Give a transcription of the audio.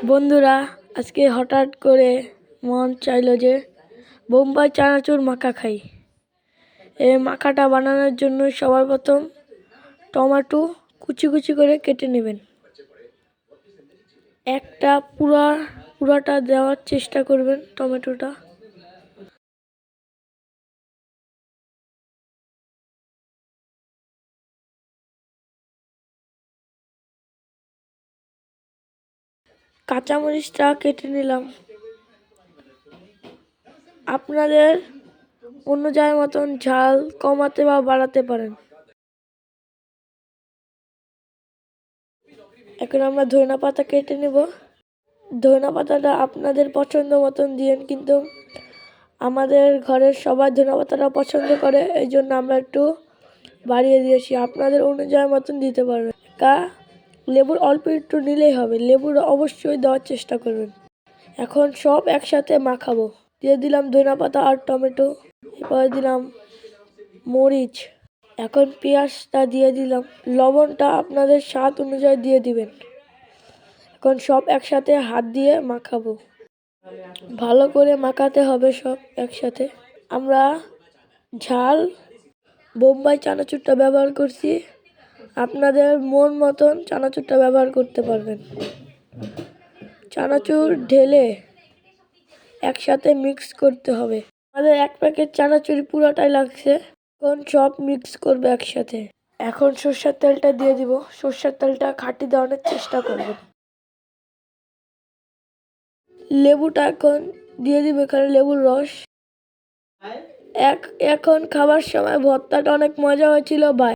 বন্ধুরা, আজকে হঠাৎ করে মন চাইলো যে বোম্বাই চানাচুর মাখা খাই। এই মাখাটা বানানোর জন্য সবার প্রথম টমেটো কুচি কুচি করে কেটে নেবেন। একটা পুরাটা দেওয়ার চেষ্টা করবেন টমেটোটা। কাঁচামরিচটা কেটে নিলাম। আপনাদের অনুযায়ী মতন ঝাল কমাতে বা বাড়াতে পারেন। এখন আমরা ধনিয়া পাতা কেটে নেব। ধনিয়া পাতাটা আপনাদের পছন্দ মতন দিয়েন, কিন্তু আমাদের ঘরের সবাই ধনিয়া পাতাটা পছন্দ করে, এই জন্য আমরা একটু বাড়িয়ে দিয়েছি। আপনাদের অনুযায়ী মতন দিতে পারবেন। লেবুর অল্প একটু নিলেই হবে। লেবুর অবশ্যই দেওয়ার চেষ্টা করবেন। এখন সব একসাথে মাখাবো। দিয়ে দিলাম ধনিয়া পাতা আর টমেটো। এরপরে দিলাম মরিচ। এখন পেঁয়াজটা দিয়ে দিলাম। লবণটা আপনাদের স্বাদ অনুযায়ী দিয়ে দিবেন। এখন সব একসাথে হাত দিয়ে মাখাবো। ভালো করে মাখাতে হবে সব একসাথে। আমরা ঝাল বোম্বাই চানাচুরটা ব্যবহার করছি। আপনাদের মন মতন চানাচুরটা ব্যবহার করতে পারবেন। চানাচুর ঢেলে একসাথে মিক্স করতে হবে। আমাদের এক প্যাকেট চানাচুর পুরোটাই লাগছে। এখন সব মিক্স করবে একসাথে। এখন সরষের তেলটা দিয়ে দিব। সরষের তেলটা খাঁটি দেওয়ানোর চেষ্টা করবেন। লেবুটা এখন দিয়ে দিব, এখানে লেবুর রস। এখন খাবার সময় ভর্তাটা অনেক মজা হয়েছিল। বাই।